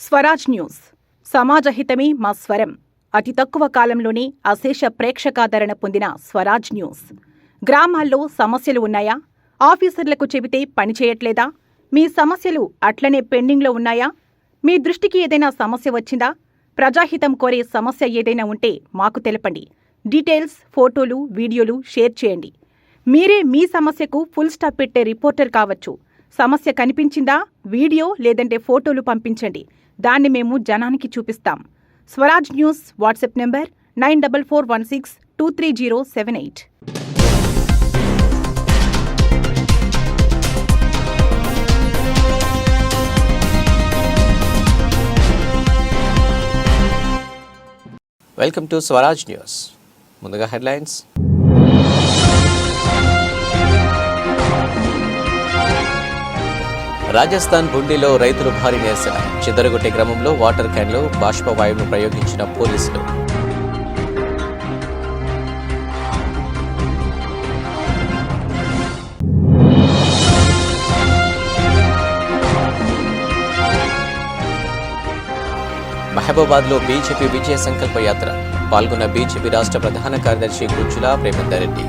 Swaraj news సమాజహితమే మా స్వరం. అతి తక్కువ కాలంలోనే అశేష ప్రేక్షకాదరణ పొందిన స్వరాజ్ న్యూస్. గ్రామాల్లో సమస్యలు ఉన్నాయా? ఆఫీసర్లకు చెబితే పనిచేయట్లేదా? మీ సమస్యలు అట్లనే పెండింగ్లో ఉన్నాయా? మీ దృష్టికి ఏదైనా సమస్య వచ్చిందా? ప్రజాహితం కోరే సమస్య ఏదైనా ఉంటే మాకు తెలపండి. డీటెయిల్స్, ఫోటోలు, వీడియోలు షేర్ చేయండి. మీరే మీ సమస్యకు ఫుల్ స్టాప్ పెట్టే రిపోర్టర్ కావచ్చు. సమస్య కనిపించిందా? వీడియో లేదంటే ఫోటోలు పంపించండి. దాన్ని మేము జనానికి చూపిస్తాం. Swaraj news WhatsApp number 9441623078. Welcome to Swaraj news. ముందుగా హెడ్లైన్స్. రాజస్థాన్ బుండిలో రైతులు భారీ నిరసన. చిదరగొట్టే క్రమంలో వాటర్ క్యాన్లో బాష్పవాయువును ప్రయోగించిన పోలీసులు. మహబూబాద్లో బీజేపీ విజయ సంకల్ప యాత్ర. పాల్గొన్న బీజేపీ రాష్ట్ర ప్రధాన కార్యదర్శి గుజ్జుల ప్రేమేందర్ రెడ్డి.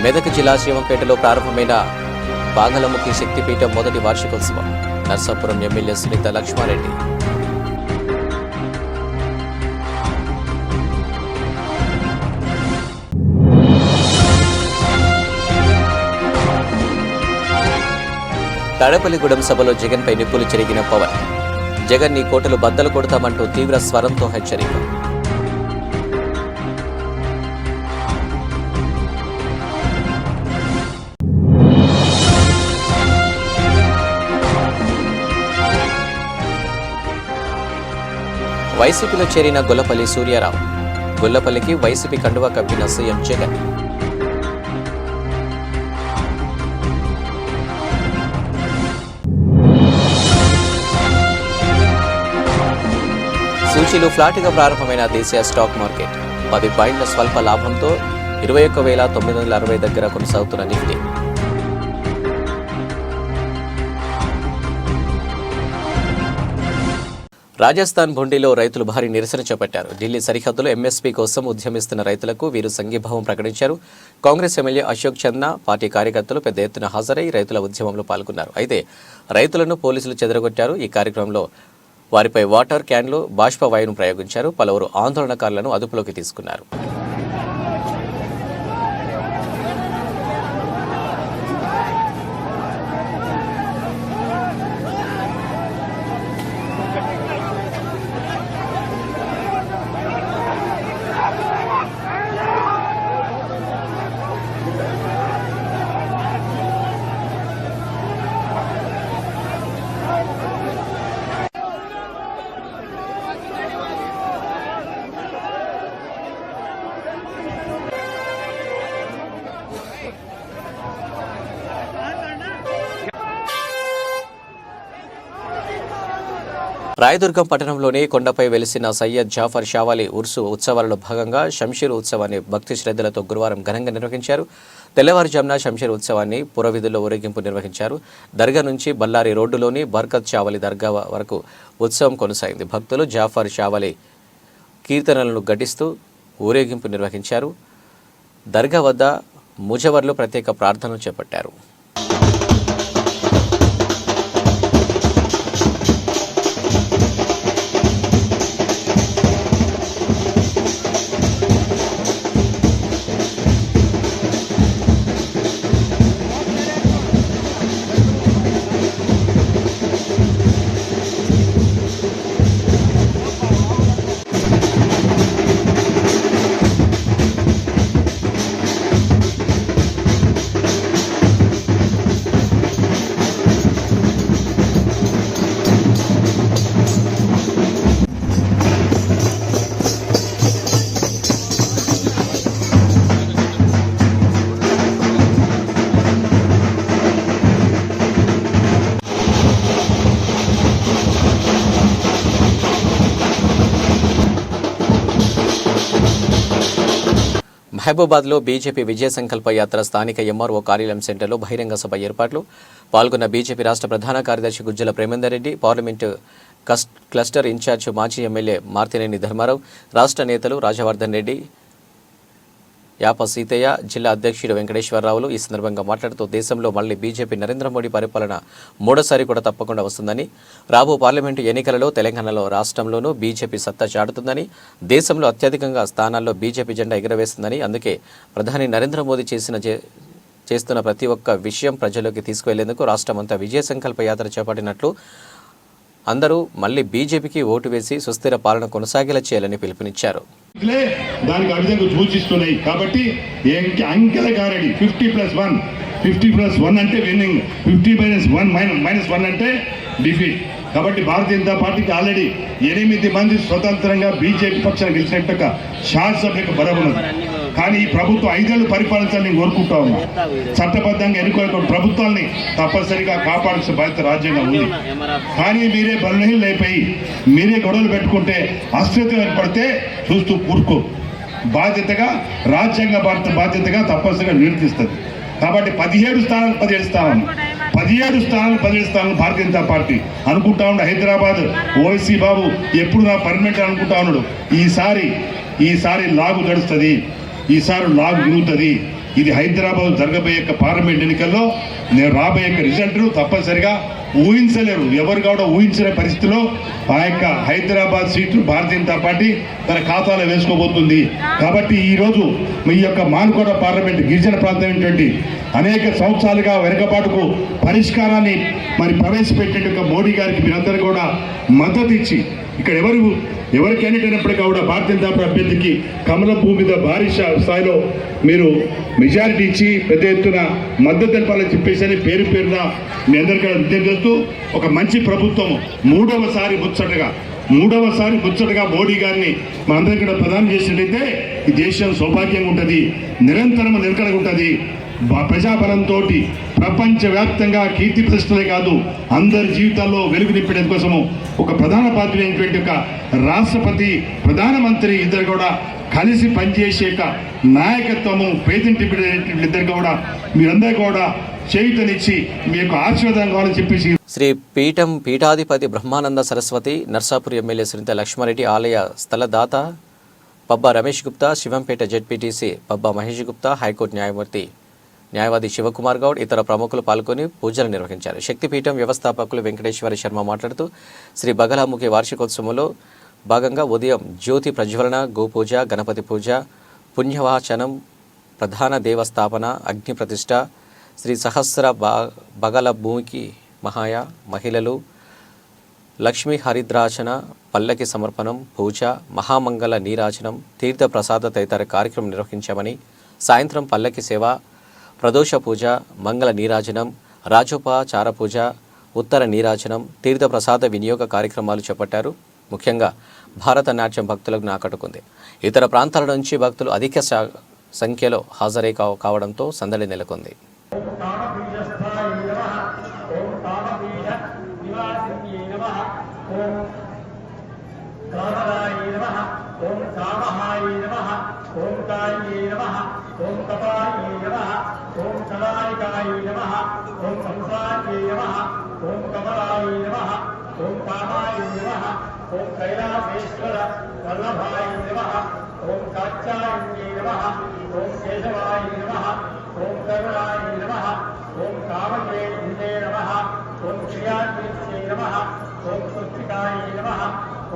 మెదక్ జిల్లా శివంపేటలో ప్రారంభమైన బాగలముఖి శక్తిపీఠం మొదటి వార్షికోత్సవం. నర్సాపురం ఎమ్మెల్యే సునీత లక్ష్మారెడ్డి. తాడేపల్లిగూడెం సభలో జగన్పై నిప్పులు చెరిగిన పవన్. జగన్ నీ కోటలు బద్దలు కొడతామంటూ తీవ్ర స్వరంతో హెచ్చరిక. వైసీపీలో చేరిన గొల్లపల్లి సూర్యారావు. గొల్లపల్లికి వైసీపీ కండువా కప్పిన సీఎం జగన్. సూచీలు ఫ్లాట్గా ప్రారంభమైన దేశీయ స్టాక్ మార్కెట్. 10 పాయింట్ల స్వల్ప లాభంతో 21,960 దగ్గర కొనసాగుతున్న నిఫ్టీ. రాజస్థాన్ బుండిలో రైతులు భారీ నిరసన చేపట్టారు. ఢిల్లీ సరిహద్దులో ఎంఎస్పీ కోసం ఉద్యమిస్తున్న రైతులకు వీరు సంఘీభావం ప్రకటించారు. కాంగ్రెస్ ఎమ్మెల్యే అశోక్ చంద్ర, పార్టీ కార్యకర్తలు పెద్ద ఎత్తున హాజరై రైతుల ఉద్యమంలో పాల్గొన్నారు. అయితే రైతులను పోలీసులు చెదరగొట్టారు. ఈ కార్యక్రమంలో వారిపై వాటర్ క్యాన్లు బాష్పవాయువును ప్రయోగించారు. పలువురు ఆందోళనకారులను అదుపులోకి తీసుకున్నారు. రాయదుర్గం పట్టణంలోని కొండపై వెలిసిన సయ్యద్ జాఫర్ షావాలి ఉర్సు ఉత్సవాలలో భాగంగా షంషీర్ ఉత్సవాన్ని భక్తి శ్రద్ధలతో గురువారం ఘనంగా నిర్వహించారు. తెల్లవారుజామున షంషీర్ ఉత్సవాన్ని పురవీధుల్లో ఊరేగింపు నిర్వహించారు. దర్గా నుంచి బల్లారి రోడ్డులోని బర్కత్ షావాలి దర్గా వరకు ఉత్సవం కొనసాగింది. భక్తులు జాఫర్ షావాలి కీర్తనలను ఘటిస్తూ ఊరేగింపు నిర్వహించారు. దర్గా వద్ద ముజవర్లు ప్రత్యేక ప్రార్థనలు చేపట్టారు. మహబూబాద్లో బీజేపీ విజయ సంకల్ప యాత్ర స్థానిక ఎంఆర్ఓ కార్యాలయం సెంటర్లో బహిరంగ సభ ఏర్పాట్లు. పాల్గొన్న బీజేపీ రాష్ట్ర ప్రధాన కార్యదర్శి Gujjala Premender Reddy, parliament cluster incharge మాజీ ఎమ్మెల్యే మార్తినేని ధర్మారావు, రాష్ట్ర నేతలు రాజవర్ధన్ రెడ్డి, యాప సీతయ్య, జిల్లా అధ్యక్షుడు వెంకటేశ్వరరావులు ఈ సందర్భంగా మాట్లాడుతూ దేశంలో మళ్లీ బీజేపీ నరేంద్ర మోడీ పరిపాలన మూడోసారి కూడా తప్పకుండా వస్తుందని, రాబో పార్లమెంటు ఎన్నికలలో తెలంగాణలో రాష్ట్రంలోనూ బీజేపీ సత్తా చాటుతుందని, దేశంలో అత్యధికంగా స్థానాల్లో బీజేపీ జెండా ఎగురవేస్తుందని, అందుకే ప్రధాని నరేంద్ర మోదీ చేస్తున్న ప్రతి ఒక్క విషయం ప్రజల్లోకి తీసుకువెళ్లేందుకు రాష్ట్రమంతా విజయ సంకల్ప యాత్ర చేపట్టినట్లు, అందరూ మళ్లీ బీజేపీకి ఓటు వేసి సుస్థిర పాలన కొనసాగేలా చేయాలని పిలుపునిచ్చారు. దానికి ఆ విధంగా సూచిస్తున్నాయి. కాబట్టి అంకెల గారడి 50+1 అంటే విన్నింగ్, 50-1 అంటే డిఫీట్. కాబట్టి భారతీయ జనతా పార్టీకి ఆల్రెడీ 8 మంది స్వతంత్రంగా బీజేపీ పక్షాన్ని గెలిచినట్టుగా శాసనసభకు బలమున్నది. కానీ ఈ ప్రభుత్వం 5 ఏళ్ళు పరిపాలించాలని నేను కోరుకుంటా ఉన్నా. చట్టబద్ధంగా ఎన్నుకోలేక ప్రభుత్వాన్ని తప్పనిసరిగా కాపాడాల్సిన బాధ్యత రాజ్యాంగం ఉంది. కానీ మీరే బలహీనలు అయిపోయి మీరే గొడవలు పెట్టుకుంటే అస్థిరత ఏర్పడితే చూస్తూ కూర్చో. బాధ్యతగా రాజ్యాంగ బాధ్యతగా తప్పనిసరిగా నిర్వర్తిస్తుంది. కాబట్టి 17 స్థానాలు భారతీయ జనతా పార్టీ అనుకుంటా ఉండే. హైదరాబాద్ ఓవైసీ బాబు ఎప్పుడు నా పర్మనెంట్ అనుకుంటా ఉన్నాడు. ఈసారి లాగు గడుస్తుంది, ఈసారి లాగు విరుగుతుంది. ఇది హైదరాబాద్ జరగబోయే పార్లమెంట్ ఎన్నికల్లో నేను రాబోయే రిజల్ట్ తప్పనిసరిగా ఊహించలేరు. ఎవరు కూడా ఊహించిన పరిస్థితిలో ఆ యొక్క హైదరాబాద్ సీట్లు భారతీయ జనతా పార్టీ తన ఖాతాలో వేసుకోబోతుంది. కాబట్టి ఈరోజు మీ యొక్క మానుకోట పార్లమెంట్ గిరిజన ప్రాంతమైనటువంటి అనేక సంవత్సరాలుగా వెనుకబాటుకు పరిష్కారాన్ని ప్రవేశపెట్టినట్టు మోడీ గారికి మీరందరూ కూడా మద్దతు ఇచ్చి ఇక్కడ ఎవరు క్యాండిడేట్ అయినప్పటికీ కూడా భారతీయ జనతా పార్టీ అభ్యర్థికి కమలం భూమి మీద భారీ స్థాయిలో మీరు మెజారిటీ ఇచ్చి పెద్ద ఎత్తున మద్దతు తెలపాలని చెప్పేసి పేరున మీ అందరికీ విజ్ఞప్తి చేస్తూ ఒక మంచి ప్రభుత్వం మూడవసారి ముచ్చటగా మోడీ గారిని మనందరికీ కూడా ప్రదానం చేసినట్లయితే ఈ దేశం సౌభాగ్యంగా ఉంటుంది, నిరంతరం నిలకడగా ఉంటుంది. ప్రజాబలంతో ప్రపంచవ్యాప్తంగా కీర్తి ప్రతిష్టలే కాదు అందరి జీవితాల్లో వెలుగు నింపడం కోసము ఒక ప్రధాన పాత్ర అయినటువంటి ఒక రాష్ట్రపతి, ప్రధానమంత్రి ఇద్దరు కూడా కలిసి పనిచేసే నాయకత్వము పేదింటి ఇద్దరు కూడా మీరందరూ కూడా చేయుతనిచ్చి మీ యొక్క ఆశీర్వాదం కావాలని చెప్పేసి శ్రీ పీఠాధిపతి బ్రహ్మానంద సరస్వతి నర్సాపూర్ ఎమ్మెల్యే శ్రీంత లక్ష్మారెడ్డి ఆలయ స్థలదాత పబ్బా రమేష్ గుప్తా, శివంపేట జెడ్పీటీసీ పబ్బా మహేష్ గుప్తా, హైకోర్టు న్యాయవాది శివకుమార్ గౌడ్ ఇతర ప్రముఖులు పాల్గొని పూజలు నిర్వహించారు. శక్తిపీఠం వ్యవస్థాపకులు వెంకటేశ్వర శర్మ మాట్లాడుతూ శ్రీ బగలాముఖి వార్షికోత్సవంలో భాగంగా ఉదయం జ్యోతి ప్రజ్వలన, గోపూజ, గణపతి పూజ, పుణ్యవాచనం, ప్రధాన దేవస్థాపన, అగ్ని ప్రతిష్ట, శ్రీ సహస్ర బగలభూమికి మహాయ మహిళలు, లక్ష్మీ హరిద్రాచన, పల్లకి సమర్పణం, పూజ, మహామంగళ నీరాజనం, తీర్థ ప్రసాద తదితర కార్యక్రమం నిర్వహించామని, సాయంత్రం పల్లకి సేవ, ప్రదోష పూజ, మంగళ నీరాజనం, రాజోపచార పూజ, ఉత్తర నీరాజనం, తీర్థ ప్రసాద వినియోగ కార్యక్రమాలు చేపట్టారు. ముఖ్యంగా భారతనాట్యం భక్తులకు ఆకట్టుకుంది. ఇతర ప్రాంతాల నుంచి భక్తులు అధిక సంఖ్యలో హాజరై కావడంతో సందడి నెలకొంది. ఓం కామహాయ నమః, ఓం కాయే నమః, ఓం కపాయే నమః, ఓం కళాయికాయ నమః, ఓం సంసారే నమః, ఓం కమలాయ నమః, ఓం కామాయ నమః, ఓం కైలాసేశ్వర వల్లభాయ నమః, ఓం కాత్యాయనే నమః, ఓం కేశవాయ నమః, ఓం కరుణాయ నమః, ఓం కామకేంద్రే నమః, ఓం శ్రియాగ్నిశ్చే నమః, ఓం పుత్రికాయ నమః,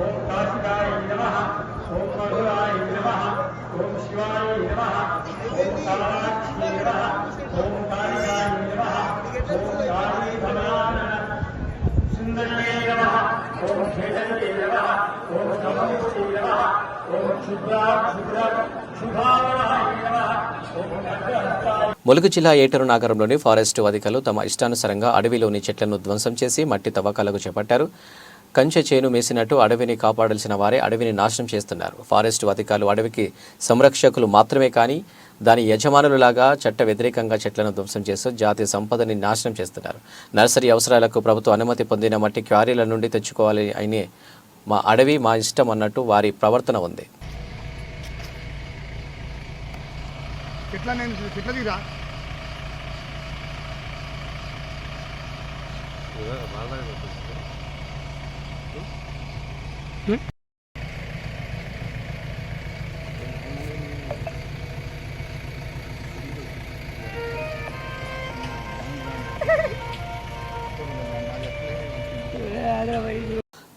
ఓం కాశికాయ నమః, ఓం మధురాయ నమః, ఓం శివాయ నమః, ఓం కామాక్షి నమః, ఓం కాళికాయ నమః, ఓం కాళీ భవాన సుందర్యే నమః, ఓం శ్వేతయే నమః, ఓం సమముష్టి నమః, ఓం శుభావహాయ నమః, ఓం ఖడ్గహస్తాయ. ములుగు జిల్లా ఏటూరు నాగరంలోని ఫారెస్టు అధికారులు తమ ఇష్టానుసారంగా అడవిలోని చెట్లను ధ్వంసం చేసి మట్టి తవ్వకాలకు చేపట్టారు. కంచె చేను మేసినట్టు అడవిని కాపాడాల్సిన వారే అడవిని నాశనం చేస్తున్నారు. ఫారెస్టు అధికారులు అడవికి సంరక్షకులు మాత్రమే కానీ దాని యజమానులలాగా చట్ట వ్యతిరేకంగా చెట్లను ధ్వంసం చేస్తూ జాతీయ సంపదని నాశనం చేస్తున్నారు. నర్సరీ అవసరాలకు ప్రభుత్వ అనుమతి పొందిన మట్టి క్వారీల నుండి తెచ్చుకోవాలి అయినే మా అడవి మా ఇష్టం అన్నట్టు వారి ప్రవర్తన ఉంది. ఎట్లా నేను ఎట్లా తీరా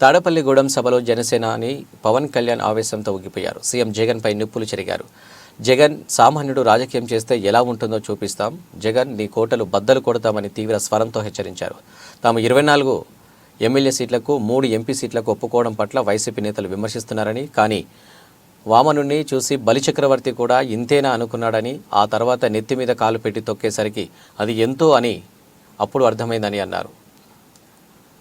తాడపల్లిగూడెం సభలో జనసేనాని పవన్ కళ్యాణ్ ఆవేశంతో ఊగిపోయారు. సీఎం జగన్పై నిప్పులు చెరిగారు. జగన్ సామాన్యుడు రాజకీయం చేస్తే ఎలా ఉంటుందో చూపిస్తాం, జగన్ నీ కోటలు బద్దలు కొడతామని తీవ్ర స్వరంతో హెచ్చరించారు. తాము 24 ఎమ్మెల్యే సీట్లకు 3 ఎంపీ సీట్లకు ఒప్పుకోవడం పట్ల వైసీపీ నేతలు విమర్శిస్తున్నారని, కానీ వామనుణ్ణి చూసి బలిచక్రవర్తి కూడా ఇంతేనా అనుకున్నాడని, ఆ తర్వాత నెత్తి మీద కాలు పెట్టి తొక్కేసరికి అది ఎంతో అని అప్పుడు అర్థమైందని అన్నారు.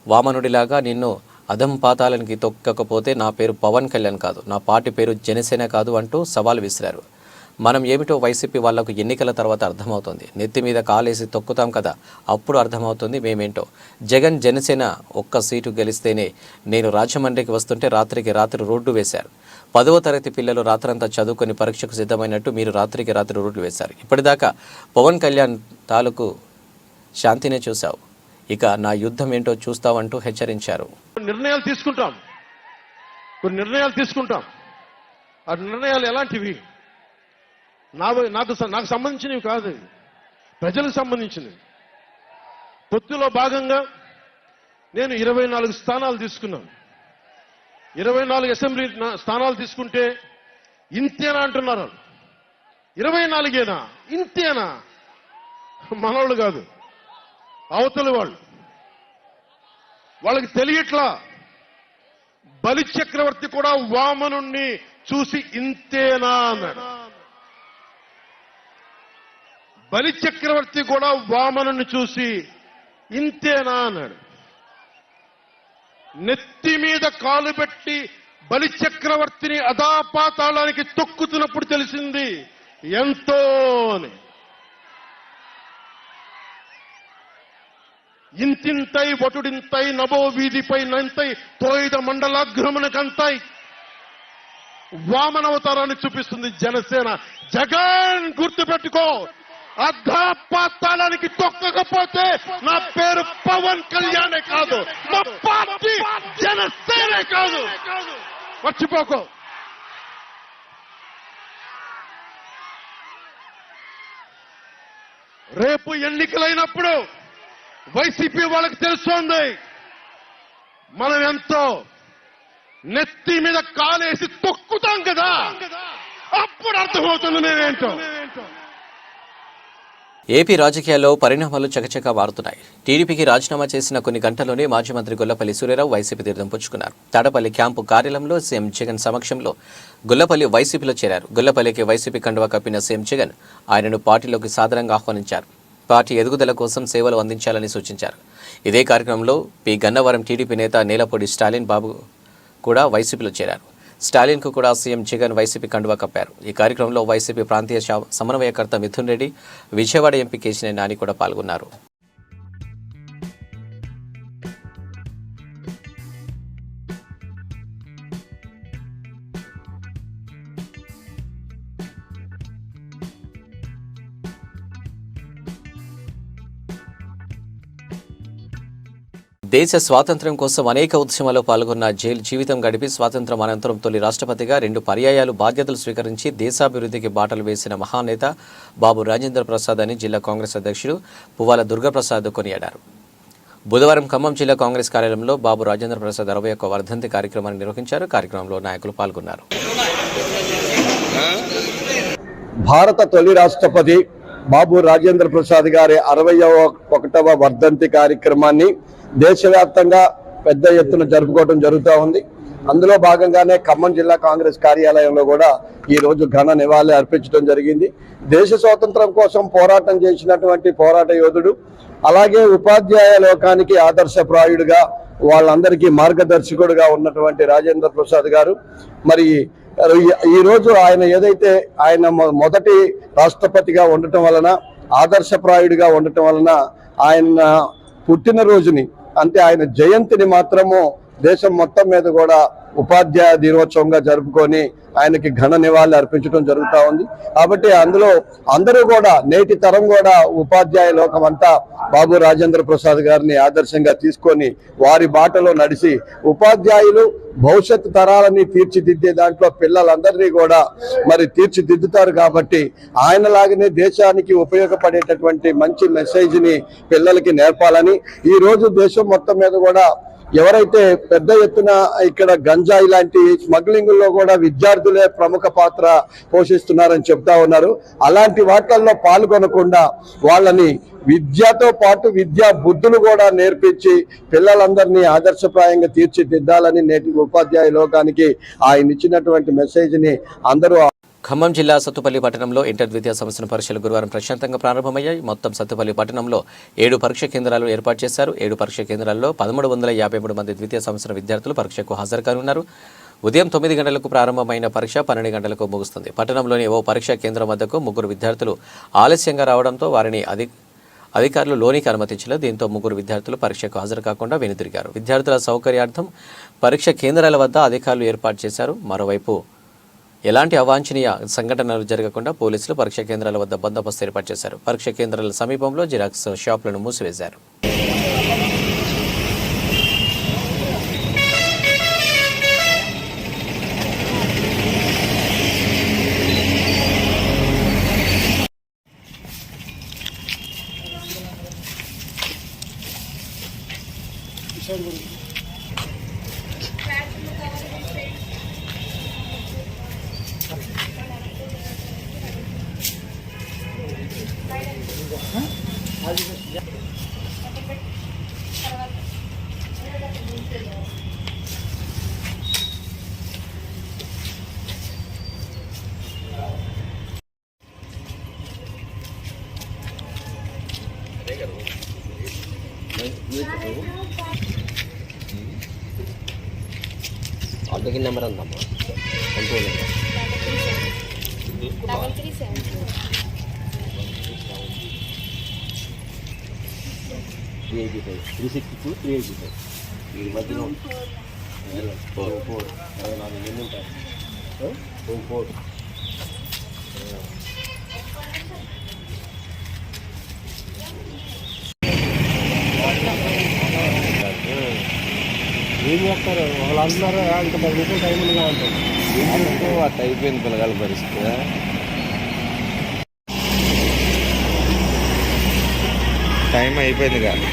వామనుడిలాగా నిన్ను అధం పాతాలనికి తొక్కకపోతే నా పేరు పవన్ కళ్యాణ్ కాదు, నా పార్టీ పేరు జనసేన కాదు అంటూ సవాల్ విసిరారు. మనం ఏమిటో వైసీపీ వాళ్లకు ఎన్నికల తర్వాత అర్థమవుతుంది. నెత్తి మీద కాలేసి తొక్కుతాం కదా, అప్పుడు అర్థమవుతుంది మేమేంటో. జగన్ జనసేన ఒక్క సీటు గెలిస్తేనే నేను రాజమండ్రికి వస్తుంటే రాత్రికి రాత్రి రోడ్డు వేశారు. 10వ తరగతి పిల్లలు రాత్రంతా చదువుకొని పరీక్షకు సిద్ధమైనట్టు మీరు రాత్రికి రాత్రి రోడ్లు వేశారు. ఇప్పటిదాకా పవన్ కళ్యాణ్ తాలూకు శాంతినే చూశావు, ఇక నా యుద్ధం ఏంటో చూస్తావంటూ హెచ్చరించారు. నిర్ణయాలు తీసుకుంటాం, కొన్ని నిర్ణయాలు తీసుకుంటాం. ఆ నిర్ణయాలు ఎలాంటివి? నాకు సంబంధించినవి కాదు, ప్రజలకు సంబంధించినవి. పొత్తులో భాగంగా నేను 24 స్థానాలు తీసుకున్నాను. 24 అసెంబ్లీ స్థానాలు తీసుకుంటే ఇంతేనా అంటున్నారు. 24ఏనా, ఇంతేనా? మనోళ్ళు కాదు, అవతలి వాళ్ళకి తెలియట్లా. బలి చక్రవర్తి కూడా వామనుణ్ణి చూసి ఇంతేనా అన్నాడు. బలి చక్రవర్తి కూడా వామనుణ్ణి చూసి ఇంతేనా అన్నాడు. నెత్తి మీద కాలు పెట్టి బలి చక్రవర్తిని అధాపాతాళానికి తొక్కుతున్నప్పుడు తెలిసింది ఎంతో అని. ఇంతింతై వటుడింతై నభో వీధిపై నంతై తోయిద మండలాగ్రమణకంతై వామనవతారాన్ని చూపిస్తుంది జనసేన. జగన్ గుర్తుపెట్టుకో, అధాపాతాళానికి తొక్కకపోతే నా పేరు పవన్ కళ్యాణే కాదు, మా పార్టీ జనసేనే కాదు, మర్చిపోకో. రేపు ఎన్నికలైనప్పుడు వైసీపీ వాళ్ళకి తెలుస్తోంది మనం ఎంతో. నెత్తి మీద కాలేసి తొక్కుతాం కదా, అప్పుడు అర్థమవుతుంది నేనేంటో. ఏపీ రాజకీయాల్లో పరిణామాలు చకచకా మారుతున్నాయి. టీడీపీకి రాజీనామా చేసిన కొన్ని గంటల్లోనే మాజీ మంత్రి గొల్లపల్లి సూర్యారావు వైసీపీ తీర్థం పుచ్చుకున్నారు. తాడపల్లి క్యాంపు కార్యాలయంలో సీఎం జగన్ సమక్షంలో గొల్లపల్లి వైసీపీలో చేరారు. గొల్లపల్లికి వైసీపీ కండువా కప్పిన సీఎం జగన్ ఆయనను పార్టీలోకి సాదరంగా ఆహ్వానించారు. పార్టీ ఎదుగుదల కోసం సేవలు అందించాలని సూచించారు. ఇదే కార్యక్రమంలో పి గన్నవరం టీడీపీ నేత నీలపూడి స్టాలిన్ బాబు కూడా వైసీపీలో చేరారు. స్టాలిన్కు కూడా సీఎం జగన్ వైసీపీ కండువా కప్పారు. ఈ కార్యక్రమంలో వైసీపీ ప్రాంతీయ సమన్వయకర్త మిథున్ రెడ్డి, విజయవాడ ఎంపీ కేశినేని నాని కూడా పాల్గొన్నారు. దేశ స్వాతంత్ర్యం కోసం అనేక ఉద్యమాల్లో పాల్గొన్న జైలు జీవితం గడిపి స్వాతంత్ర్యం అనంతరం తొలి రాష్ట్రపతిగా 2 పర్యాయాలు బాధ్యతలు స్వీకరించి దేశాభివృద్ధికి బాటలు వేసిన మహానేత బాబు రాజేంద్ర ప్రసాద్ అని జిల్లా కాంగ్రెస్ అధ్యక్షుడు పువ్వాల దుర్గాప్రసాద్ కొనియాడారు. బుధవారం ఖమ్మం జిల్లా కాంగ్రెస్ కార్యాలయంలో బాబు రాజేంద్ర ప్రసాద్ 61వ వర్ధంతి కార్యక్రమాన్ని నిర్వహించారు. కార్యక్రమంలో నాయకులు పాల్గొన్నారు. భారత తొలి రాష్ట్రపతి బాబు రాజేంద్ర ప్రసాద్ గారి 61వ వర్ధంతి కార్యక్రమాన్ని దేశవ్యాప్తంగా పెద్ద ఎత్తున జరుపుకోవడం జరుగుతూ ఉంది. అందులో భాగంగానే ఖమ్మం జిల్లా కాంగ్రెస్ కార్యాలయంలో కూడా ఈ రోజు ఘన నివాళి అర్పించడం జరిగింది. దేశ స్వాతంత్రం కోసం పోరాటం చేసినటువంటి పోరాట యోధుడు, అలాగే ఉపాధ్యాయ లోకానికి ఆదర్శప్రాయుడుగా వాళ్ళందరికీ మార్గదర్శకుడుగా ఉన్నటువంటి రాజేంద్ర ప్రసాద్ గారు మరి ఈ రోజు ఆయన ఏదైతే ఆయన మొదటి రాష్ట్రపతిగా ఉండటం వలన, ఆదర్శప్రాయుడిగా ఉండటం వలన ఆయన పుట్టినరోజుని అంటే ఆయన జయంతిని మాత్రము దేశం మొత్తం మీద కూడా ఉపాధ్యాయ దినోత్సవంగా జరుపుకొని ఆయనకి ఘన నివాళులు అర్పించడం జరుగుతూ ఉంది. కాబట్టి అందులో అందరూ కూడా నేటి తరం కూడా ఉపాధ్యాయ లోకం అంతా బాబు రాజేంద్ర ప్రసాద్ గారిని ఆదర్శంగా తీసుకొని వారి బాటలో నడిచి ఉపాధ్యాయులు భవిష్యత్తు తరాలని తీర్చిదిద్దే దాంట్లో పిల్లలందరినీ కూడా మరి తీర్చిదిద్దుతారు. కాబట్టి ఆయనలాగానే దేశానికి ఉపయోగపడేటటువంటి మంచి మెసేజ్ ని పిల్లలకి నేర్పాలని ఈ రోజు దేశం మొత్తం మీద కూడా ఎవరైతే పెద్ద ఎత్తున ఇక్కడ గంజాయి లాంటి స్మగ్లింగ్ లో కూడా విద్యార్థులే ప్రముఖ పాత్ర పోషిస్తున్నారని చెప్తా ఉన్నారు. అలాంటి వాటిల్లో పాల్గొనకుండా వాళ్ళని విద్యతో పాటు విద్యా బుద్ధులు కూడా నేర్పించి పిల్లలందరినీ ఆదర్శప్రాయంగా తీర్చిదిద్దాలని నేటి ఉపాధ్యాయ లోకానికి ఆయన ఇచ్చినటువంటి మెసేజ్ ని అందరూ. ఖమ్మం జిల్లా సత్తుపల్లి పట్టణంలో ఇంటర్ ద్వితీయ సంవత్సరం పరీక్షలు గురువారం ప్రశాంతంగా ప్రారంభమయ్యాయి. మొత్తం సత్తుపల్లి పట్టణంలో 7 పరీక్ష కేంద్రాలు ఏర్పాటు చేశారు. 7 పరీక్ష కేంద్రాల్లో 1353 మంది ద్వితీయ సంవత్సరం విద్యార్థులు పరీక్షకు హాజరు కానున్నారు. ఉదయం 9 గంటలకు ప్రారంభమైన పరీక్ష 12 గంటలకు ముగుస్తుంది. పట్టణంలోని ఓ పరీక్షా కేంద్రం వద్దకు 3 విద్యార్థులు ఆలస్యంగా రావడంతో వారిని అధికారులు లోనికి అనుమతించలేదు. దీంతో 3 విద్యార్థులు పరీక్షకు హాజరు కాకుండా వెనుతిరిగారు. విద్యార్థుల సౌకర్యార్థం పరీక్ష కేంద్రాల వద్ద అధికారులు ఏర్పాటు చేశారు. మరోవైపు ఎలాంటి అవాంఛనీయ సంఘటనలు జరగకుండా పోలీసులు పరీక్ష కేంద్రాల వద్ద బందోబస్తు ఏర్పాటు చేశారు. పరీక్ష కేంద్రాల సమీపంలో జిరాక్స్ షాపులను మూసివేశారు. ఆటోకి నెంబర్ ఉందమ్మా, కంట్రోల్ నెంబర్ 362 385 ఈ మధ్యలో 4 4 ఎన్ని ఉంటాయి 4 ఏం చేస్తారు వాళ్ళు అంటున్నారు ఇంకా 10 నిమిషాలు టైం ఉందిగా అంటారు. అట్ట అయిపోయింది పిల్లగాల పరిస్థితి. టైం అయిపోయింది కాదు.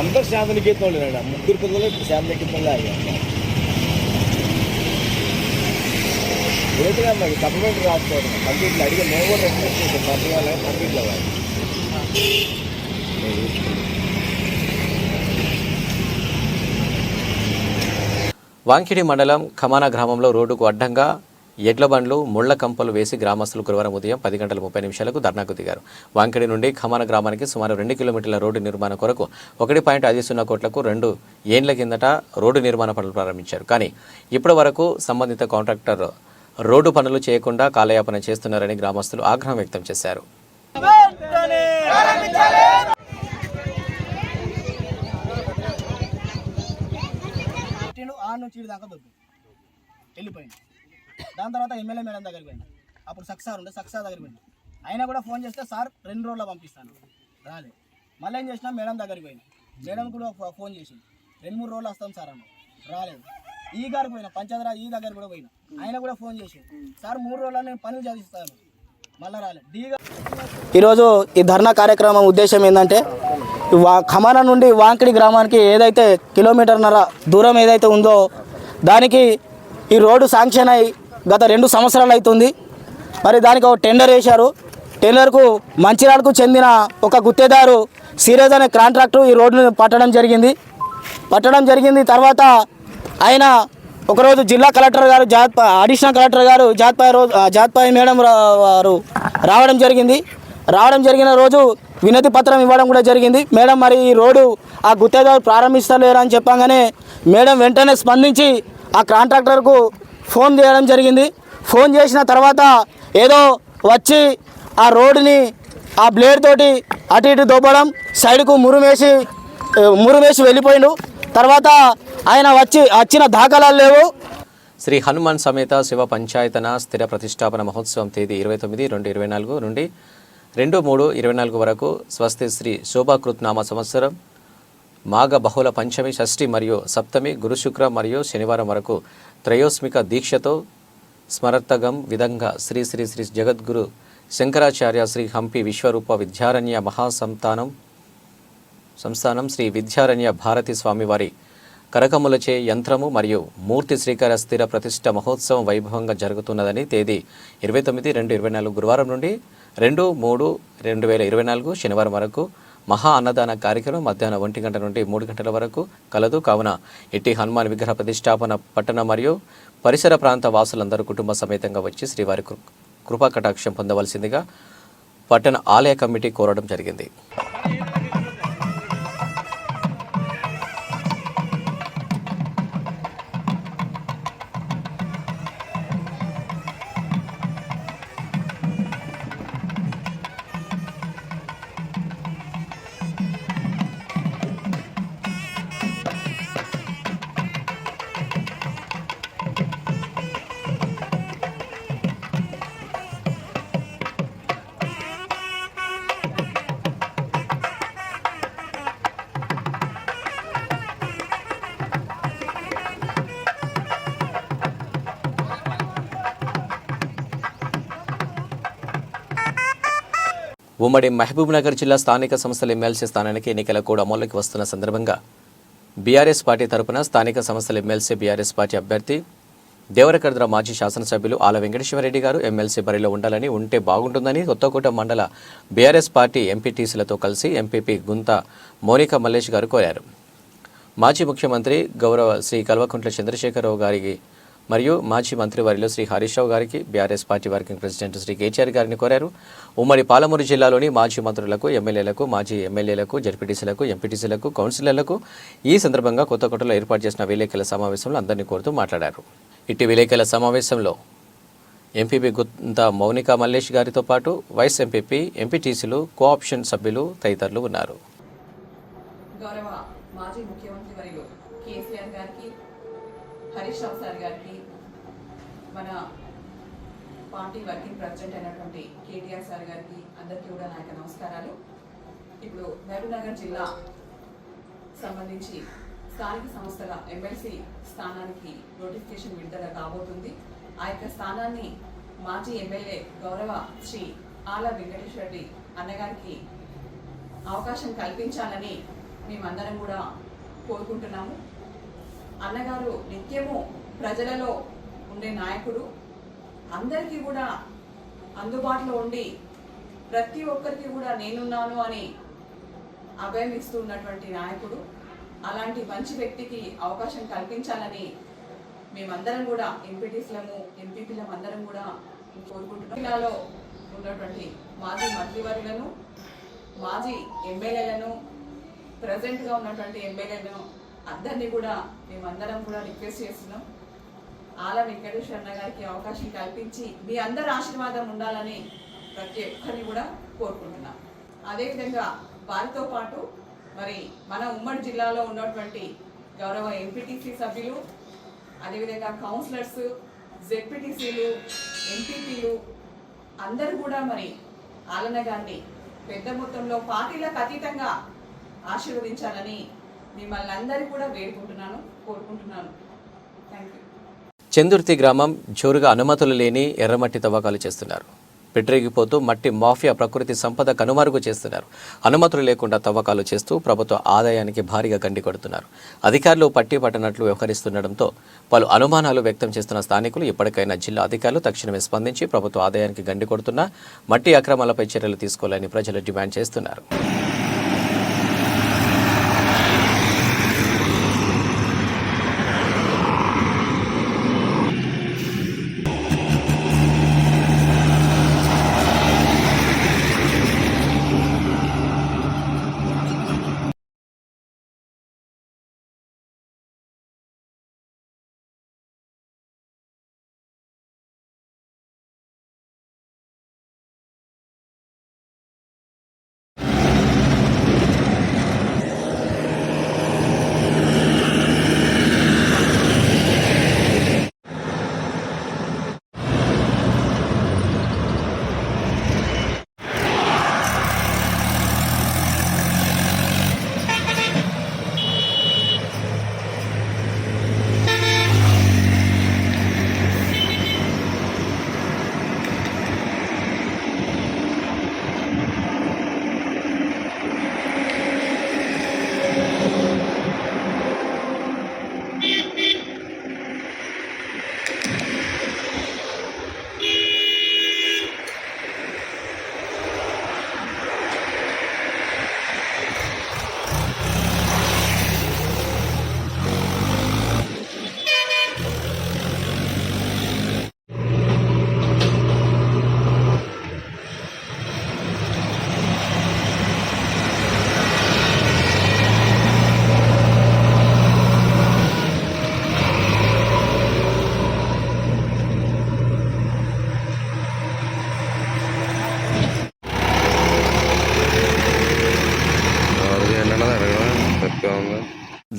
అందరు శాంతికి ఎత్తుకోలేడు. 3 పిల్లలు ఇప్పుడు శాంతికి ఎత్తుకోలే. లేదుగా మరి సప్లిమెంటరీ రాసుకోవడం కంప్లీట్లో అడిగే మేము కూడా రెస్పెక్ట్ చేసాం. పంపించాలి కంప్లీట్లో వాళ్ళు వాంకిడి మండలం ఖమానా గ్రామంలో రోడ్డుకు అడ్డంగా ఎడ్ల బండ్లు ముళ్ల కంపలు వేసి గ్రామస్తులు గురువారం ఉదయం 10:30 ధర్నాకు దిగారు. వాంకిడి నుండి ఖమానా గ్రామానికి సుమారు 2 కిలోమీటర్ల రోడ్డు నిర్మాణ కొరకు 1.50 కోట్లకు 2 ఏండ్ల కిందట రోడ్డు నిర్మాణ పనులు ప్రారంభించారు. కానీ ఇప్పటి వరకు సంబంధిత కాంట్రాక్టర్ రోడ్డు పనులు చేయకుండా కాలయాపన చేస్తున్నారని గ్రామస్తులు ఆగ్రహం వ్యక్తం చేశారు. దాని తర్వాత ఎమ్మెల్యే మేడం దగ్గరికి పోయింది. అప్పుడు సక్సార్ ఉండే సక్సార్ దగ్గరికి పోయింది. అయినా కూడా ఫోన్ చేస్తే సార్ 2 రోజుల్లో పంపిస్తాను రాలేదు. మళ్ళీ ఏం చేసినా మేడం దగ్గరికి పోయింది. మేడం కూడా ఫోన్ చేసింది 2-3 రోజులు వస్తాం సార్ అన్న రాలేదు. ఈ గారికి పోయినా పంచాయతీరాజ్ ఈ దగ్గర కూడా పోయినా ఆయన కూడా ఫోన్ చేసి సార్ 3 రోజుల్లో నేను పనులు చేస్తాను మళ్ళీ రాలేదు. ఈరోజు ఈ ధర్నా కార్యక్రమం ఉద్దేశం ఏంటంటే ఖమానా నుండి వాంకిడి గ్రామానికి ఏదైతే 1.5 కిలోమీటర్ల దూరం ఏదైతే ఉందో దానికి ఈ రోడ్డు శాంక్షన్ అయి గత 2 సంవత్సరాలు అవుతుంది. మరి దానికి ఒక టెండర్ వేశారు. టెండర్కు మంచిర్యాలకు చెందిన ఒక గుత్తేదారు సిరేజ్ అనే కాంట్రాక్టర్ ఈ రోడ్డును పట్టడం జరిగింది. తర్వాత ఆయన ఒకరోజు జిల్లా కలెక్టర్ గారు అడిషనల్ కలెక్టర్ గారు జాత్పాయి మేడం వారు రావడం జరిగిన రోజు వినతి పత్రం ఇవ్వడం కూడా జరిగింది. మేడం మరి ఈ రోడ్డు ఆ గుత్తేదారు ప్రారంభిస్తలేరు అని చెప్పగానే మేడం వెంటనే స్పందించి ఆ కాంట్రాక్టర్కు ఫోన్ చేయడం జరిగింది. ఫోన్ చేసిన తర్వాత ఏదో వచ్చి ఆ రోడ్డుని ఆ బ్లేడ్ తోటి అటు ఇటు దొబ్బడం, సైడ్కు మురుమేసి వెళ్ళిపోయిండు. తర్వాత ఆయన వచ్చిన దాఖలాలు లేవు. శ్రీ హనుమాన్ సమేత శివ పంచాయతన స్థిర ప్రతిష్టాపన మహోత్సవం తేదీ 29/2/24 నుండి 2/3/24 వరకు స్వస్తి శ్రీ శోభాకృత్ నామ సంవత్సరం మాఘ బహుళ పంచమి, షష్ఠి మరియు సప్తమి, గురు శుక్ర మరియు శనివారం వరకు త్రయోస్మిక దీక్షతో స్మరతగం విధంగా శ్రీ శ్రీ శ్రీ జగద్గురు శంకరాచార్య శ్రీ హంపి విశ్వరూప విద్యారణ్య సంస్థానం శ్రీ విద్యారణ్య భారతి స్వామివారి కరకములచే యంత్రము మరియు మూర్తి శ్రీకర స్థిర ప్రతిష్ట మహోత్సవం వైభవంగా జరుగుతున్నదని తేదీ 29/2/24 గురువారం నుండి 2/3/2024 శనివారం వరకు మహా అన్నదాన కార్యక్రమం మధ్యాహ్నం 1 గంట నుండి 3 గంటల వరకు కలదు. కావున ఇట్టి హనుమాన్ విగ్రహ ప్రతిష్టాపన పట్టణ మరియు పరిసర ప్రాంత వాసులందరూ కుటుంబ సమేతంగా వచ్చి శ్రీవారి కృపా కటాక్షం పొందవలసిందిగా పట్టణ ఆలయ కమిటీ కోరడం జరిగింది. ఉమ్మడి మహబూబ్నగర్ జిల్లా స్థానిక సంస్థల ఎమ్మెల్సీ స్థానానికి ఎన్నికల కోడ్ అమల్లోకి వస్తున్న సందర్భంగా బీఆర్ఎస్ పార్టీ తరపున స్థానిక సంస్థల ఎమ్మెల్సీ బీఆర్ఎస్ పార్టీ అభ్యర్థి దేవరకద్ర మాజీ శాసనసభ్యులు ఆల వెంకటేశ్వరరెడ్డి గారు ఎమ్మెల్సీ బరిలో ఉండాలని, ఉంటే బాగుంటుందని కొత్తకోట మండల బీఆర్ఎస్ పార్టీ ఎంపీటీసీలతో కలిసి ఎంపీపీ గుంత మోనికా మల్లేష్ గారు కోరారు. మాజీ ముఖ్యమంత్రి గౌరవ శ్రీ కల్వకుంట్ల చంద్రశేఖరరావు గారికి మరియు మాజీ మంత్రివర్యులు శ్రీ హరీష్ రావు గారికి BRS party working president Shri KTR గారిని కోరారు. ఉమ్మడి పాలమూరు జిల్లాలోని మాజీ మంత్రులకు, ఎమ్మెల్యేలకు, మాజీ ఎమ్మెల్యేలకు, జడ్పీటీసీలకు, ఎంపీటీసీలకు, కౌన్సిలర్లకు ఈ సందర్భంగా కొత్తకోటలో ఏర్పాటు చేసిన విలేకరుల సమావేశంలో అందరినీ కోరుతూ మాట్లాడారు. ఇట్టి విలేకరుల సమావేశంలో ఎంపీపీ గుంత మౌనికా మల్లేష్ గారితో పాటు వైస్ ఎంపీపీ, ఎంపీటీసీలు, కోఆప్షన్ సభ్యులు తదితరులు ఉన్నారు. గౌరవ మాజీ ముఖ్యమంత్రి వర్యులు కేసీఆర్ గారికి, హరీష్ రావు సార్ గారికి, మన పార్టీ వర్కింగ్ ప్రెసిడెంట్ అయినటువంటి కేటీఆర్ సార్ గారికి అందరికీ కూడా నా యొక్క నమస్కారాలు. ఇప్పుడు మహబూబ్నగర్ జిల్లా సంబంధించి స్థానిక సంస్థల ఎమ్మెల్సీ స్థానానికి నోటిఫికేషన్ విడుదల కాబోతుంది. ఆ యొక్క స్థానాన్ని మాజీ ఎమ్మెల్యే గౌరవ శ్రీ ఆల వెంకటేశ్వరరెడ్డి అన్నగారికి అవకాశం కల్పించాలని మేమందరం కూడా కోరుకుంటున్నాము. అన్నగారు నిత్యము ప్రజలలో ఉండే నాయకుడు, అందరికీ కూడా అందుబాటులో ఉండి ప్రతి ఒక్కరికి కూడా నేనున్నాను అని అభయం ఇస్తూ ఉన్నటువంటి నాయకుడు. అలాంటి మంచి వ్యక్తికి అవకాశం కల్పించాలని మేమందరం కూడా ఎంపీటీసీలము, ఎంపీపీలం అందరం కూడా కోరుకుంటున్నాం. జిల్లాలో ఉన్నటువంటి మాజీ మంత్రివర్యులను, మాజీ ఎమ్మెల్యేలను, ప్రజెంట్గా ఉన్నటువంటి ఎమ్మెల్యేలను అందరినీ కూడా మేమందరం కూడా రిక్వెస్ట్ చేస్తున్నాం. ఆల వెంకటేశ్వర గారికి అవకాశం కల్పించి మీ అందరి ఆశీర్వాదం ఉండాలని ప్రతి ఒక్కరిని కూడా కోరుకుంటున్నాం. అదేవిధంగా వారితో పాటు మరి మన ఉమ్మడి జిల్లాలో ఉన్నటువంటి గౌరవ ఎంపీటీసీ సభ్యులు, అదేవిధంగా కౌన్సిలర్స్, జెడ్పీటీసీలు, ఎంపీపీలు అందరూ కూడా మరి ఆలన్న గారిని పెద్ద మొత్తంలో పార్టీలకు అతీతంగా ఆశీర్వదించాలని మిమ్మల్ని అందరూ కూడా కోరుకుంటున్నాను. Thank you. చందుర్తి గ్రామం జోరుగా అనుమతులు లేని ఎర్రమట్టి తవ్వకాలు చేస్తున్నారు. పెట్టిరిగిపోతూ మట్టి మాఫియా ప్రకృతి సంపద కనుమరుగు చేస్తున్నారు. అనుమతులు లేకుండా తవ్వకాలు చేస్తూ ప్రభుత్వ ఆదాయానికి భారీగా గండి కొడుతున్నారు. అధికారులు పట్టి పట్టనట్లు వ్యవహరిస్తుండటంతో పలు అనుమానాలు వ్యక్తం చేస్తున్న స్థానికులు ఇప్పటికైనా జిల్లా అధికారులు తక్షణమే స్పందించి ప్రభుత్వ ఆదాయానికి గండి కొడుతున్న మట్టి అక్రమాలపై చర్యలు తీసుకోవాలని ప్రజలు డిమాండ్ చేస్తున్నారు.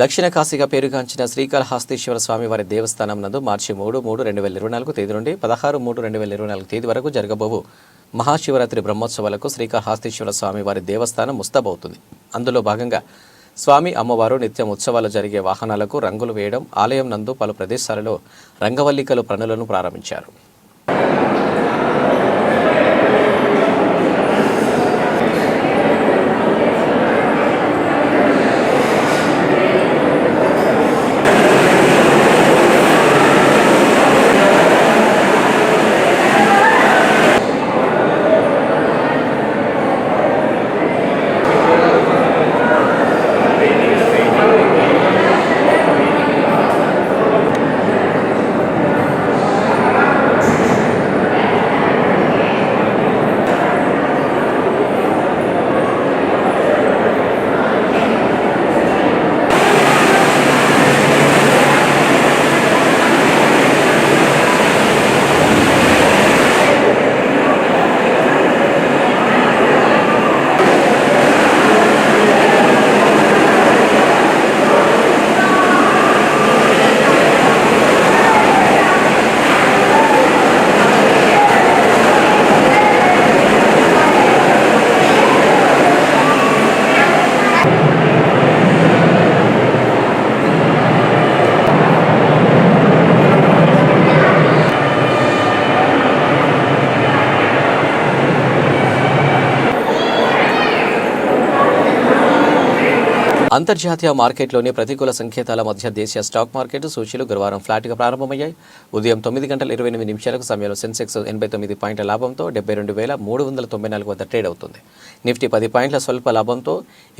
దక్షిణ కాశీగా పేరుగాంచిన శ్రీకాళహస్తీశ్వర స్వామివారి దేవస్థానం నందు మార్చి 3/3/2024 తేదీ నుండి 16/3/2024 తేదీ వరకు జరగబోవు మహాశివరాత్రి బ్రహ్మోత్సవాలకు శ్రీకాళహస్తీశ్వర స్వామివారి దేవస్థానం ముస్తాబవుతుంది. అందులో భాగంగా స్వామి అమ్మవారు నిత్యం ఉత్సవాలు జరిగే వాహనాలకు రంగులు వేయడం, ఆలయం నందు పలు ప్రదేశాలలో రంగవల్లికలు పనులను ప్రారంభించారు. అంతర్జాతీయ మార్కెట్లోని ప్రతికూల సంకేతాల మధ్య దేశీయ స్టాక్ మార్కెట్ సూచీలు గురువారం ఫ్లాట్గా ప్రారంభమయ్యాయి. ఉదయం 9:28 సమయంలో సెన్సెక్స్ 89 పాయింట్ల లాభంతో 72,394 వద్ద ట్రేడ్ అవుతుంది. నిఫ్టీ 10 పాయింట్ల స్వల్ప లాభంతో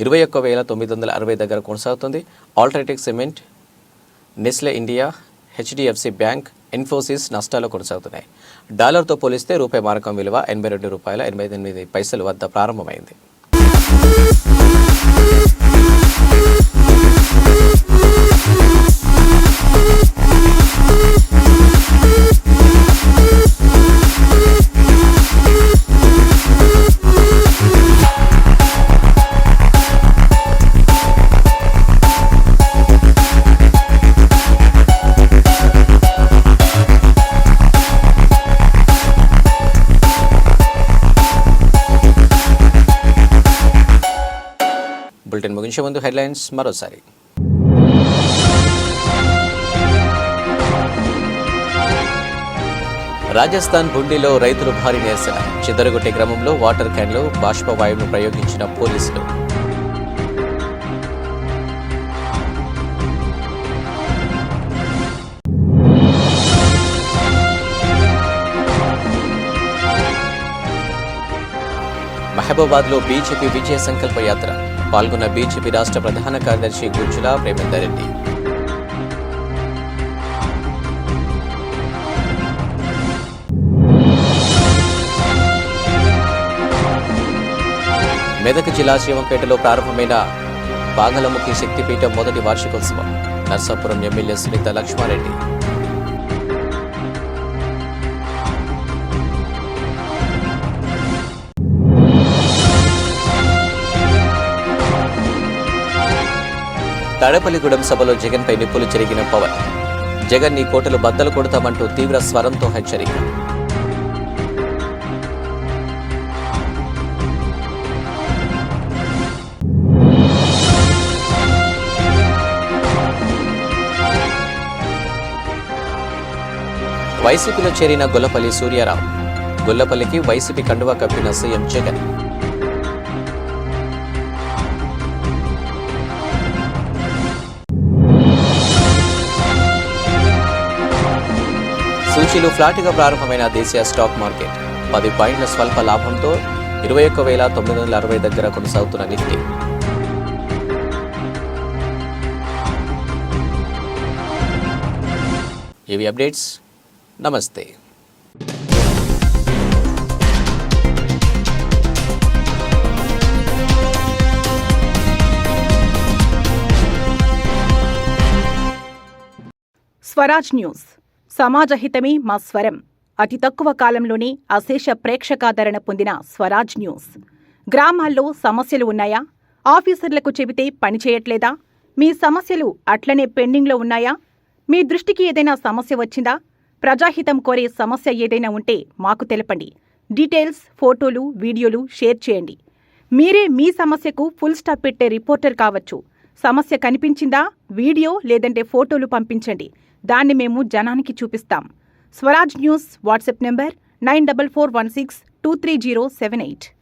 21,960 దగ్గర కొనసాగుతుంది. UltraTech cement, Nestle India, HDFC bank, Infosys నష్టాలు కొనసాగుతున్నాయి. డాలర్తో పోలిస్తే రూపాయి మారకం విలువ ₹82.88 వద్ద ప్రారంభమైంది. బులెటిన్ ముగించే ముందు హెడ్లైన్స్ మరోసారి. రాజస్థాన్ బుండిలో రైతులు భారీ నిరసన. చిదరగొట్టే క్రమంలో వాటర్ క్యాన్లో బాష్పవాయువును ప్రయోగించిన పోలీసులు. మహబూబాద్లో బీజేపీ విజయ సంకల్ప యాత్ర. పాల్గొన్న బీజేపీ రాష్ట్ర ప్రధాన కార్యదర్శి గుజ్జుల ప్రేమేందర్ రెడ్డి. మెదక్ జిల్లా శివంపేటలో ప్రారంభమైన బాగలముఖి శక్తిపీఠం మొదటి వార్షికోత్సవం. నర్సాపురం ఎమ్మెల్యే సునీత లక్ష్మారెడ్డి. తడపల్లిగూడెం సభలో జగన్పై నిప్పులు చెరిగిన పవన్. జగన్ నీ కోటలు బద్దలు కొడతామంటూ తీవ్ర స్వరంతో హెచ్చరిక. వైసీపీలో చేరిన గొల్లపల్లి సూర్యారావు. గొల్లపల్లికి వైసీపీ కండువా కప్పిన సీఎం జగన్. సూచీలు ఫ్లాట్గా ప్రారంభమైన దేశీయ స్టాక్ మార్కెట్. 10 పాయింట్ల స్వల్ప లాభంతో 21,960 దగ్గర కొనసాగుతున్న నిఫ్టీ. ఇవి అప్డేట్స్. నమస్తే. స్వరాజ్ న్యూస్. సమాజహితమే మా స్వరం. అతి తక్కువ కాలంలోనే అశేష ప్రేక్షకాదరణ పొందిన స్వరాజ్ న్యూస్. గ్రామాల్లో సమస్యలు ఉన్నాయా? ఆఫీసర్లకు చెబితే పనిచేయట్లేదా? మీ సమస్యలు అట్లనే పెండింగ్లో ఉన్నాయా? మీ దృష్టికి ఏదైనా సమస్య వచ్చిందా? ప్రజాహితం కోరే సమస్య ఏదైనా ఉంటే మాకు తెలపండి. డీటెయిల్స్, ఫోటోలు, వీడియోలు షేర్ చేయండి. మీరే మీ సమస్యకు ఫుల్ స్టాప్ పెట్టే రిపోర్టర్ కావచ్చు. సమస్య కనిపించిందా? వీడియో లేదంటే ఫోటోలు పంపించండి. దాన్ని మేము జనానికి చూపిస్తాం. Swaraj news WhatsApp number 9441623078.